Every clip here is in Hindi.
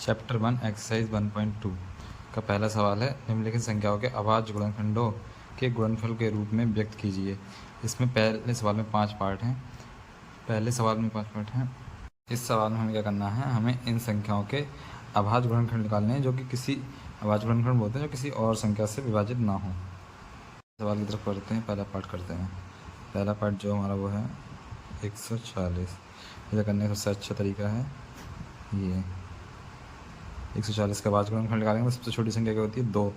चैप्टर 1 एक्सरसाइज 1.2 का पहला सवाल है, निम्नलिखित संख्याओं के अभाज्य गुणनखंडों के गुणनफल के रूप में व्यक्त कीजिए। इसमें पहले सवाल में 5 पार्ट हैं। इस सवाल में हमें क्या करना है, हमें इन संख्याओं के अभाज्य गुणनखंड निकालने हैं जो कि किसी अभाज्य गुणनखंड बोलते हैं जो किसी और संख्या से विभाजित ना हो। सवाल की तरफ पढ़ते हैं, पहला पार्ट करते हैं। पहला पार्ट जो हमारा वो है 140। इसे करने का सबसे अच्छा तरीका है ये 140 का अभाज्य गुणनखंड निकालेंगे तो सबसे छोटी संख्या क्या होती है 2,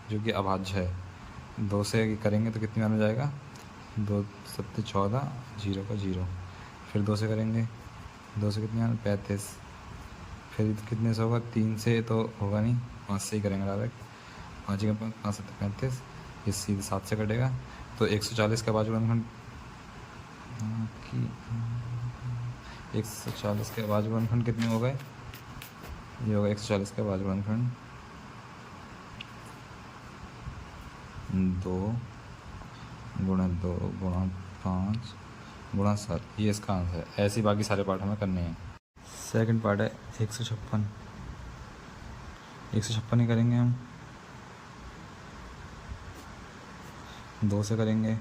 जो कि अभाज्य है। 2 से करेंगे तो कितनी बार में जाएगा, 2 7 14, 0 का 0। फिर 2 से करेंगे, 2 से कितनी बार 35। फिर कितने से होगा, 3 से तो होगा नहीं, 5 से ही करेंगे डायरेक्ट। 5 का 5 7 35, ये सीधे 7 से कटेगा। तो 140 का अभाज्य गुणनखंड 140 के अभाज्य गुणनखंड कितने हो गए, ये होगा 140 का अभाज्य गुणनखंड 2 गुणा 2 गुणा 5 गुणा 7, ये इसका आंसर है। ऐसे ही बाकी सारे पार्ट हमें करने हैं। सेकंड पार्ट है 156। 156 ही करेंगे हम। 2 से करेंगे,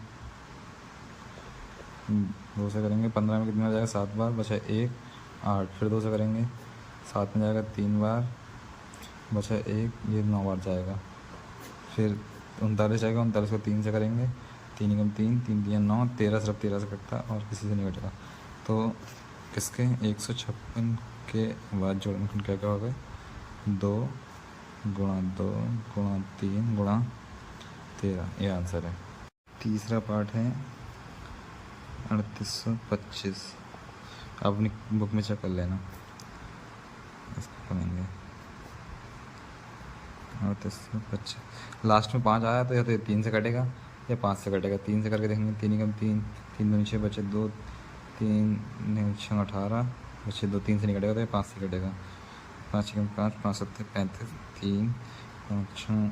15 में कितना हो जाएगा 7 बार, बचा 1 8। फिर 2 से करेंगे, 7 में जाएगा 3 बार, बचा 1, ये 9 बार जाएगा। फिर 39 जाएगा, 39 को 3 से करेंगे, 3 एकम 3, 3 3 9, 13 सिर्फ 13 से कटता है और किसी से नहीं कटेगा। तो किसके 156 के बाद गुणनखंड क्या क्या हो गए, 2 गुणा 2 गुणा 3 गुणा 13, ये आंसर है। तीसरा पार्ट है 3825। अपनी बुक में चेक कर लेना, इसको करेंगे 3825। लास्ट में 5 आया तो या तो 3 से कटेगा या 5 से कटेगा। 3 से करके देखेंगे, 3 एकम 3, 3 2 6 बचे 2, 3 6 18 बचे 2, 3 से नहीं कटेगा तो ये 5 से कटेगा। 5 एकम 5, 5 7 35, 3 5 6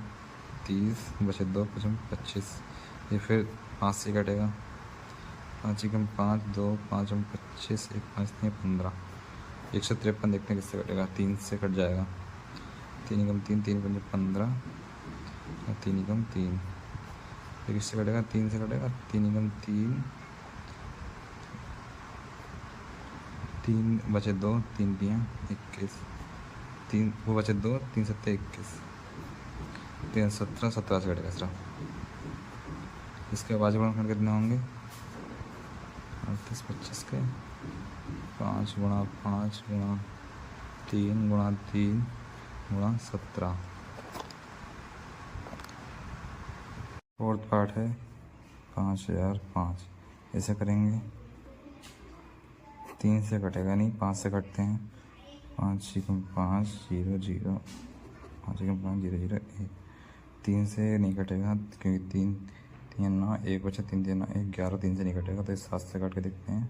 30 बचे 2, 5 25, ये फिर 5 से कटेगा। 5 एकम 5 2, 5 25, 1 5 3 15। 153 देखते हैं किससे कटेगा, 3 से कट जाएगा। 3 एकम 3, 3 5 15 और 3 एकम 3, फिर किससे कटेगा, 3 से कटेगा। 3 एकम 3, 3 बचे 2, 3 3 21, 3 वो बचे 2, 3 7 21, 3 17 17 से कटेगा सिर्फ। इसके अभाज्य गुणनखंड कितने होंगे, 38 25 के 5 गुणा 5 गुणा 3 गुणा 3 गुणा 17। फोर्थ पार्ट है 5005। ऐसे करेंगे, 3 से कटेगा नहीं, 5 से कटते हैं। 5 एकम 5 0 0, 5 एकम 5 0 0 1। 3 से नहीं कटेगा क्योंकि 3 3 9, 1 बचा, 3 3 9 1 11, 3 से नहीं कटेगा तो इस 7 से काट के देखते हैं।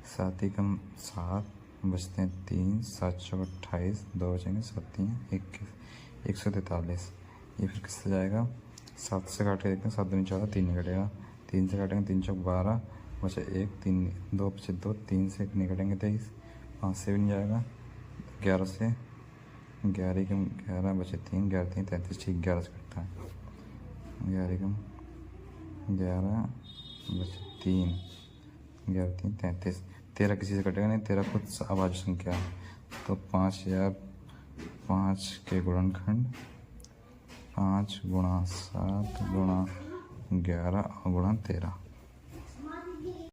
7 एकम 7 बचते हैं 3, 7 चौक 28, 2 बचेंगे, 7 3 21, 143। ये फिर किससे जाएगा, 7 से काट के देखते हैं। 7 2 14, 3 नहीं कटेगा। 3 से काटेंगे, 3 चौक 12 बचे 1, 3 2 बचे 2, 3 से नहीं कटेंगे 23, 5 से भी नहीं जाएगा। 11 से 11 एकम 11 बचे 3, 11 3 33, ठीक 11 से कटता है। 11 एकम 11 बचे 3, 11 3 33, 13 किसी से कटेगा नहीं, 13 खुद अभाज्य संख्या है। तो 5005 के गुणनखंड 5 गुणा 7 गुणा 11 और गुणा 13।